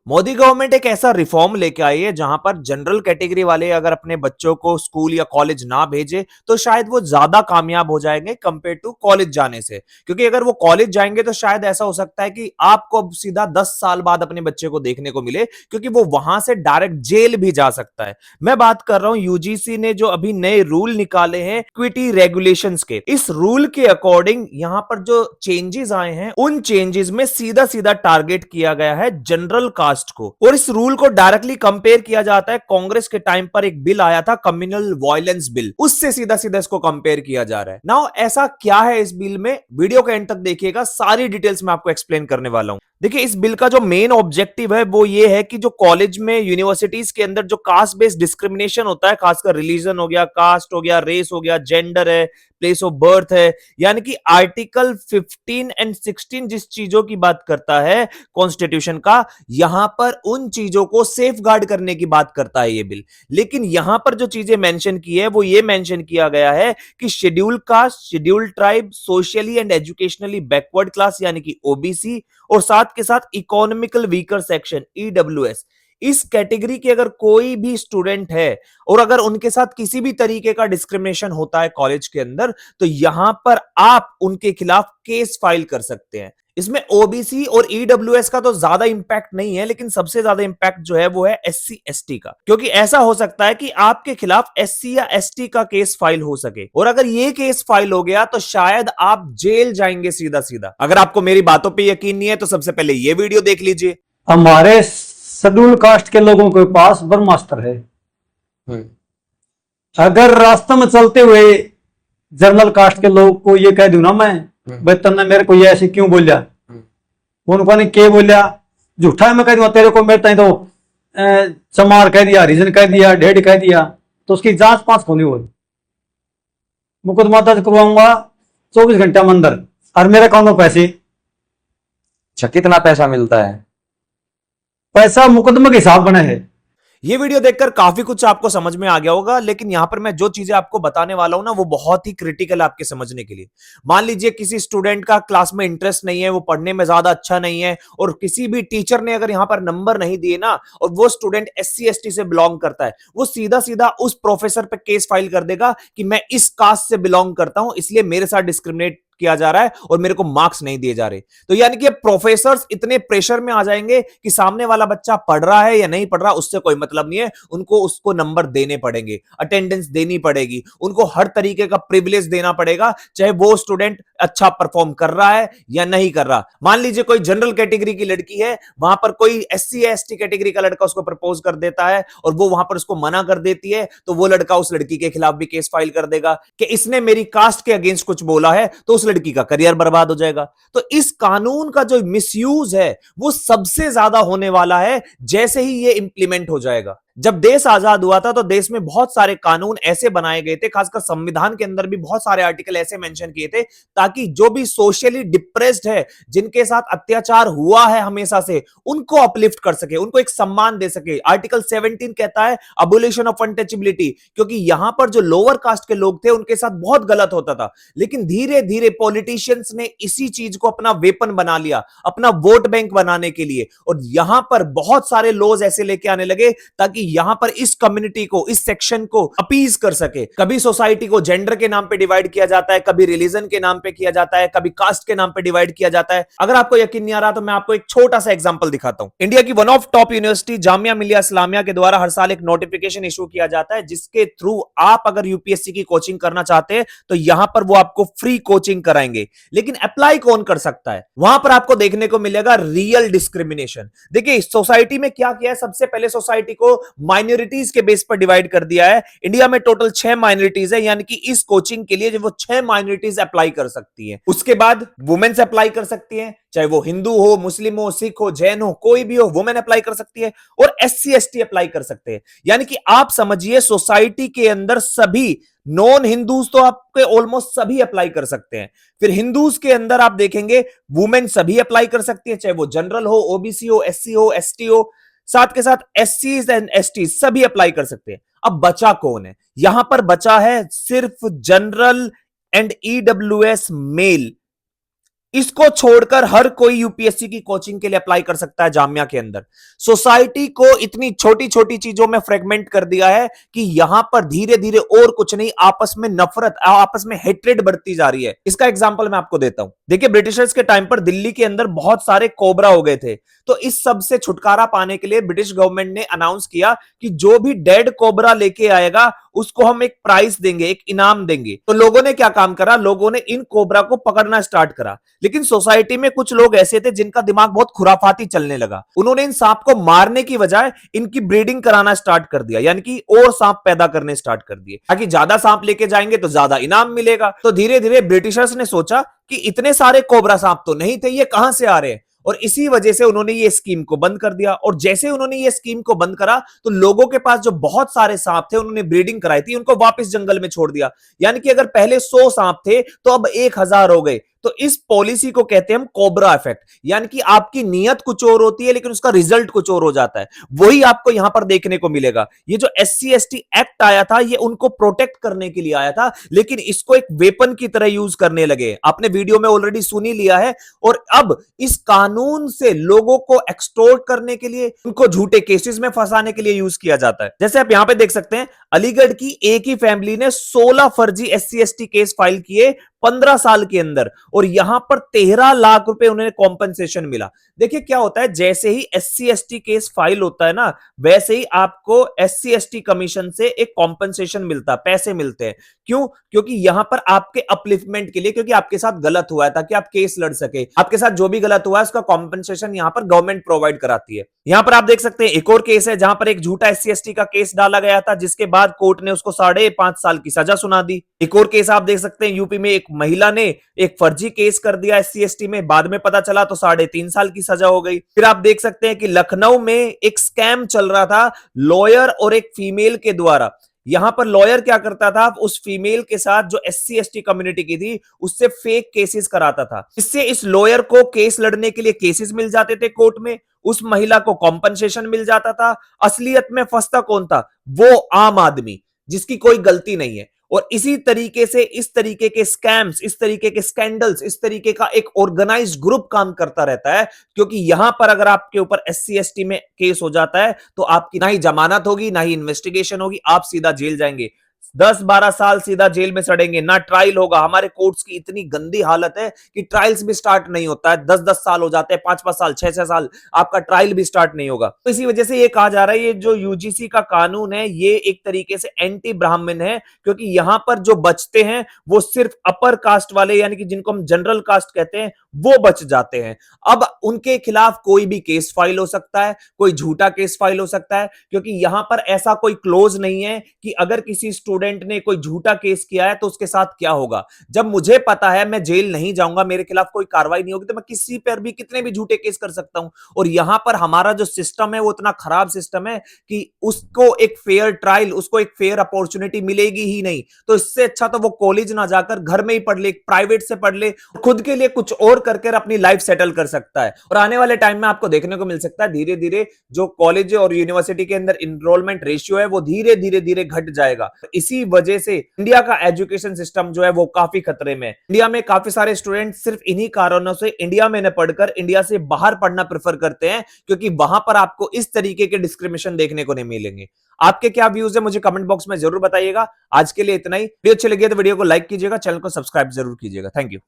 Modi government एक ऐसा reform लेके आई है जहां पर जनरल कैटेगरी वाले अगर अपने बच्चों को स्कूल या कॉलेज ना भेजे तो शायद वो ज्यादा कामयाब हो जाएंगे कंपेयर टू कॉलेज जाने से। क्योंकि अगर वो कॉलेज जाएंगे तो शायद ऐसा हो सकता है कि आपको अब सीधा 10 साल बाद अपने बच्चे को देखने को मिले, क्योंकि वो वहां से डायरेक्ट जेल भी जा सकता है। मैं बात कर रहा हूं यूजीसी ने जो अभी नए रूल निकाले हैं इक्विटी रेगुलेशंस के। इस रूल के अकॉर्डिंग यहां पर जो चेंजेस आए हैं उन चेंजेस में सीधा सीधा टारगेट किया गया है जनरल कास्ट को। और इस रूल को डायरेक्टली कंपेयर किया जाता है, कांग्रेस के टाइम पर एक बिल आया था कम्युनल वायलेंस बिल, उससे सीधा सीधा इसको कंपेयर किया जा रहा है। नाउ ऐसा क्या है इस बिल में, वीडियो के एंड तक देखिएगा, सारी डिटेल्स मैं आपको एक्सप्लेन करने वाला हूं। देखिए इस बिल का जो मेन ऑब्जेक्टिव है वो ये है कि जो कॉलेज में यूनिवर्सिटीज के अंदर जो कास्ट बेस्ड डिस्क्रिमिनेशन होता है, खासकर रिलीजन हो गया, कास्ट हो गया, रेस हो गया, जेंडर है, प्लेस ऑफ बर्थ है, यानी कि आर्टिकल 15 एंड 16 जिस चीजों की बात करता है कॉन्स्टिट्यूशन का, यहां पर उन चीजों को सेफ गार्ड करने की बात करता है ये बिल। लेकिन यहां पर जो चीजें मेंशन की है वो ये मेंशन किया गया है कि schedule caste, schedule tribe, socially and educationally backward class यानी कि ओबीसी, और साथ के साथ इकोनॉमिकल वीकर सेक्शन ईडब्ल्यूएस, इस कैटेगरी के अगर कोई भी स्टूडेंट है और अगर उनके साथ किसी भी तरीके का डिस्क्रिमिनेशन होता है कॉलेज के अंदर, तो यहां पर आप उनके खिलाफ केस फाइल कर सकते हैं। इसमें ओबीसी और ईडब्ल्यूएस का तो ज्यादा इंपैक्ट नहीं है, लेकिन सबसे ज्यादा इंपैक्ट जो है वो है एससी एसटी का, क्योंकि ऐसा हो सकता है कि आपके खिलाफ एससी या एसटी का केस फाइल हो सके, और अगर ये केस फाइल हो गया तो शायद आप जेल जाएंगे सीधा सीधा। अगर आपको मेरी बातों पे यकीन नहीं है तो सबसे पहले ये वीडियो देख लीजिए। हमारे शेड्यूल कास्ट के लोगों के पास ब्रह्मास्त्र है। अगर रास्ते में चलते हुए जनरल कास्ट के लोग को ये कह दूं ना मैं, भाई तुमने मेरे को ये ऐसे क्यों बोलिया, उनको नहीं क्या बोलिया, झूठा मैं कह दूंगा तेरे को, मेरे तो चमार कह दिया, हरिजन कह दिया, ढेड कह दिया, तो उसकी जांच पास होनी हो, मुकदमा दर्ज करवाऊंगा 24 घंटे में अंदर, और मेरे अकाउंट में पैसे। अच्छा, कितना पैसा मिलता है? पैसा मुकदमे के हिसाब बने है। ये वीडियो देखकर काफी कुछ आपको समझ में आ गया होगा, लेकिन यहां पर मैं जो चीजें आपको बताने वाला हूं ना वो बहुत ही क्रिटिकल आपके समझने के लिए। मान लीजिए किसी स्टूडेंट का क्लास में इंटरेस्ट नहीं है, वो पढ़ने में ज्यादा अच्छा नहीं है, और किसी भी टीचर ने अगर यहां पर नंबर नहीं दिए ना, और वो स्टूडेंट एससी एसटी से बिलोंग करता है, वो सीधा सीधा उस प्रोफेसर पे केस फाइल कर देगा कि मैं इस कास्ट से बिलोंग करता हूं इसलिए मेरे साथ डिस्क्रिमिनेट किया जा रहा है और मेरे को मार्क्स नहीं दिए जा रहे। तो यानी कि प्रोफेसर्स इतने प्रेशर में आ जाएंगे कि सामने वाला बच्चा पढ़ रहा है या नहीं पढ़ रहा उससे कोई मतलब नहीं है, उनको उसको नंबर देने पड़ेंगे, अटेंडेंस देनी पड़ेगी, उनको हर तरीके का प्रिविलेज देना पड़ेगा, चाहे वो स्टूडेंट अच्छा परफॉर्म कर रहा है या नहीं कर रहा। मान लीजिए कोई जनरल कैटेगरी की लड़की है, वहां पर कोई एससी या एसटी कैटेगरी का लड़का उसको प्रपोज कर देता है और वो वहां पर उसको मना कर देती है, तो वो लड़का उस लड़की के खिलाफ भी केस फाइल कर देगा कि इसने मेरी कास्ट के अगेंस्ट कुछ बोला है, तो उस लड़की का करियर बर्बाद हो जाएगा। तो इस कानून का जो मिसयूज है वो सबसे ज्यादा होने वाला है जैसे ही ये इंप्लीमेंट हो जाएगा। जब देश आजाद हुआ था तो देश में बहुत सारे कानून ऐसे बनाए गए थे, खासकर संविधान के अंदर भी बहुत सारे आर्टिकल ऐसे मेंशन किए थे ताकि जो भी सोशली डिप्रेस्ड है, जिनके साथ अत्याचार हुआ है हमेशा से, उनको अपलिफ्ट कर सके, उनको एक सम्मान दे सके। आर्टिकल 17 कहता है अबोलिशन ऑफ अनटचेबिलिटी, क्योंकि यहां पर जो लोअर कास्ट के लोग थे उनके साथ बहुत गलत होता था, लेकिन धीरे धीरे पॉलिटिशियंस ने इसी चीज को अपना वेपन बना लिया, अपना वोट बैंक बनाने के लिए, और यहां पर बहुत सारे लॉज ऐसे लेके आने लगे ताकि यहां पर इस कम्युनिटी को, इस सेक्शन को अपीज कर सके। कभी सोसाइटी को जेंडर के नाम पे डिवाइड किया जाता है, कभी रिलीजन के नाम पे किया जाता है, कभी कास्ट के नाम पे डिवाइड किया जाता है। अगर आपको यकीन नहीं आ रहा तो मैं आपको एक छोटा सा एग्जांपल दिखाता हूं। इंडिया की one of top university Jamia Millia Islamia के द्वारा हर साल एक नोटिफिकेशन इशू किया जाता है जिसके थ्रू आप अगर यूपीएससी की कोचिंग करना चाहते हैं तो यहां पर वो आपको फ्री कोचिंग कराएंगे। लेकिन अप्लाई कौन कर सकता है? वहां पर आपको देखने को मिलेगा रियल डिस्क्रिमिनेशन। देखिए सोसाइटी में क्या किया है, सबसे पहले सोसाइटी को माइनॉरिटीज के बेस पर डिवाइड कर दिया है। इंडिया में टोटल 6 माइनॉरिटीज है, यानी कि इस कोचिंग के लिए जो वो 6 माइनॉरिटीज अप्लाई कर सकती हैं। उसके बाद वुमेन्स अप्लाई कर सकती हैं, चाहे वो हिंदू हो, मुस्लिम हो, सिख हो, जैन हो, कोई भी हो, वुमेन अप्लाई कर सकती है, और एससी एसटी अप्लाई कर सकते हैं। यानी कि आप समझिए सोसाइटी के अंदर सभी नॉन हिंदूज तो आपके ऑलमोस्ट सभी अप्लाई कर सकते हैं। फिर हिंदूज के अंदर आप देखेंगे वुमेन सभी अप्लाई कर सकती है, चाहे वो जनरल हो, ओबीसी हो, एससी हो, एसटी हो, साथ के साथ एससी एंड एसटी सभी अप्लाई कर सकते हैं। अब बचा कौन है? यहां पर बचा है सिर्फ जनरल एंड ईडब्ल्यूएस मेल। इसको छोड़कर हर कोई यूपीएससी की कोचिंग के लिए अप्लाई कर सकता है जामिया के अंदर। सोसाइटी को इतनी छोटी छोटी चीजों में फ्रेगमेंट कर दिया है कि यहां पर धीरे धीरे और कुछ नहीं, आपस में नफरत, आपस में हेट्रेड बढ़ती जा रही है। इसका एग्जांपल मैं आपको देता हूं। देखिए, ब्रिटिशर्स के टाइम पर दिल्ली के अंदर बहुत सारे कोबरा हो गए थे, तो इस सब से छुटकारा पाने के लिए ब्रिटिश गवर्नमेंट ने अनाउंस किया कि जो भी डेड कोबरा लेके आएगा उसको हम एक प्राइज देंगे, एक इनाम देंगे। तो लोगों ने क्या काम करा, लोगों ने इन कोबरा को पकड़ना स्टार्ट करा। लेकिन सोसाइटी में कुछ लोग ऐसे थे जिनका दिमाग बहुत खुराफाती चलने लगा। उन्होंने इन सांप को मारने की बजाय इनकी ब्रीडिंग कराना स्टार्ट कर दिया, यानी कि और सांप पैदा करने स्टार्ट कर दिए, ताकि ज्यादा सांप लेके जाएंगे तो ज्यादा इनाम मिलेगा। तो धीरे धीरे ब्रिटिशर्स ने सोचा कि इतने सारे कोबरा सांप तो नहीं थे, ये कहां से आ रहे हैं, और इसी वजह से उन्होंने ये स्कीम को बंद कर दिया। और जैसे उन्होंने ये स्कीम को बंद करा तो लोगों के पास जो बहुत सारे सांप थे, उन्होंने ब्रीडिंग कराई थी, उनको वापस जंगल में छोड़ दिया। यानी कि अगर पहले 100 सांप थे तो अब 1000 हो गए। तो इस पॉलिसी को कहते हैं हम कोबरा इफेक्ट, यानी कि आपकी नीयत कुछ और होती है लेकिन उसका रिजल्ट कुछ और हो जाता है। वही आपको यहां पर देखने को मिलेगा। ये जो SC ST एक्ट आया था, ये उनको प्रोटेक्ट करने के लिए आया था, लेकिन इसको एक वेपन की तरह यूज करने लगे। आपने वीडियो में ऑलरेडी सुन ही लिया है। और अब इस कानून से लोगों को एक्सटोर्ट करने के लिए, उनको झूठे केसेस में फंसाने के लिए यूज किया जाता है। जैसे आप यहां पे देख सकते हैं, अलीगढ़ की एक ही फैमिली ने 16 फर्जी SC ST केस फाइल किए 15 साल के अंदर, और यहां पर 13 लाख रुपए उन्हें कॉम्पनसेशन मिला। देखिए क्या होता है, जैसे ही SC ST केस फाइल होता है ना, वैसे ही आपको SC ST कमीशन से एक कॉम्पनसेशन मिलता है, पैसे मिलते हैं। क्यों? क्योंकि यहां पर आपके अपलिफ्टमेंट के लिए, क्योंकि आपके साथ गलत हुआ है, ताकि आप केस लड़ सके। आपके साथ जो भी गलत हुआ है उसका कॉम्पनसेशन यहां पर गवर्नमेंट प्रोवाइड कराती है। यहां पर आप देख सकते हैं एक और केस है जहां पर एक झूठा SC ST का केस डाला गया था, जिसके बाद कोर्ट ने उसको 5.5 साल की सजा सुना दी। एक और केस आप देख सकते हैं, यूपी में एक महिला ने एक फर्जी केस कर दिया SC ST में, बाद में पता चला तो 3.5 साल की सजा हो गई। फिर आप देख सकते हैं कि लखनऊ में एक स्कैम चल रहा था लॉयर और एक फीमेल के द्वारा। यहां पर लॉयर क्या करता था, उस फीमेल के साथ जो SC ST कम्युनिटी की थी उससे फेक केसेस कराता था। इससे इस लॉयर को केस लड़ने के लिए केसेस मिल जाते थे कोर्ट में, उस महिला को कॉम्पनसेशन मिल जाता था। असलियत में फंसता कौन था? वो आम आदमी, जिसकी कोई गलती नहीं है। और इसी तरीके से इस तरीके के स्कैम्स, इस तरीके के स्कैंडल्स, इस तरीके का एक ऑर्गेनाइज्ड ग्रुप काम करता रहता है। क्योंकि यहां पर अगर आपके ऊपर SC ST में केस हो जाता है तो आपकी ना ही जमानत होगी, ना ही इन्वेस्टिगेशन होगी, आप सीधा जेल जाएंगे। 10-12 साल सीधा जेल में सड़ेंगे, ना ट्रायल होगा। हमारे कोर्ट्स की इतनी गंदी हालत है कि ट्रायल्स भी स्टार्ट नहीं होता है। 10-10 साल हो जाते हैं, 5-5 साल, 6-6 साल, आपका ट्रायल भी स्टार्ट नहीं होगा। तो इसी वजह से ये कहा जा रहा है, ये जो UGC का कानून है ये एक तरीके से एंटी ब्राह्मण है, क्योंकि यहां पर जो बचते हैं वो सिर्फ अपर कास्ट वाले, यानी कि जिनको हम जनरल कास्ट कहते हैं, वो बच जाते हैं। अब उनके खिलाफ कोई भी केस फाइल हो सकता है, कोई झूठा केस फाइल हो सकता है, क्योंकि यहां पर ऐसा कोई क्लोज नहीं है कि अगर किसी स्टूडेंट ने कोई झूठा केस किया है तो उसके साथ क्या होगा। जब मुझे पता है मैं जेल नहीं जाऊंगा, मेरे खिलाफ कोई कार्रवाई नहीं होगी, तो मैं किसी पर भी कितने भी झूठे केस कर सकता हूं। और यहां पर हमारा जो सिस्टम है वो इतना खराब सिस्टम है कि उसको एक फेयर ट्रायल, उसको एक फेयर अपॉर्चुनिटी मिलेगी ही नहीं। तो इससे अच्छा तो वो कॉलेज ना जाकर घर में ही पढ़ ले, प्राइवेट से पढ़ ले, खुद के लिए कुछ और करके अपनी लाइफ सेटल कर सकता है। और आने वाले टाइम में आपको देखने को मिल सकता है धीरे धीरे जो कॉलेज और यूनिवर्सिटी के अंदर इनरोलमेंट रेशियो है वो धीरे धीरे धीरे घट जाएगा। इसी वजह से इंडिया का एजुकेशन सिस्टम जो है वो काफी खतरे में है। इंडिया में काफी सारे स्टूडेंट सिर्फ इन्हीं कारणों से इंडिया में न पढ़कर इंडिया से बाहर पढ़ना प्रेफर करते हैं, क्योंकि वहां पर आपको इस तरीके के डिस्क्रिमिनेशन देखने को नहीं मिलेंगे। आपके क्या व्यूज है मुझे कमेंट बॉक्स में जरूर बताइएगा। आज के लिए इतना ही। वीडियो अच्छी लगी तो वीडियो को लाइक कीजिएगा, चैनल को सब्सक्राइब जरूर कीजिएगा। Thank you.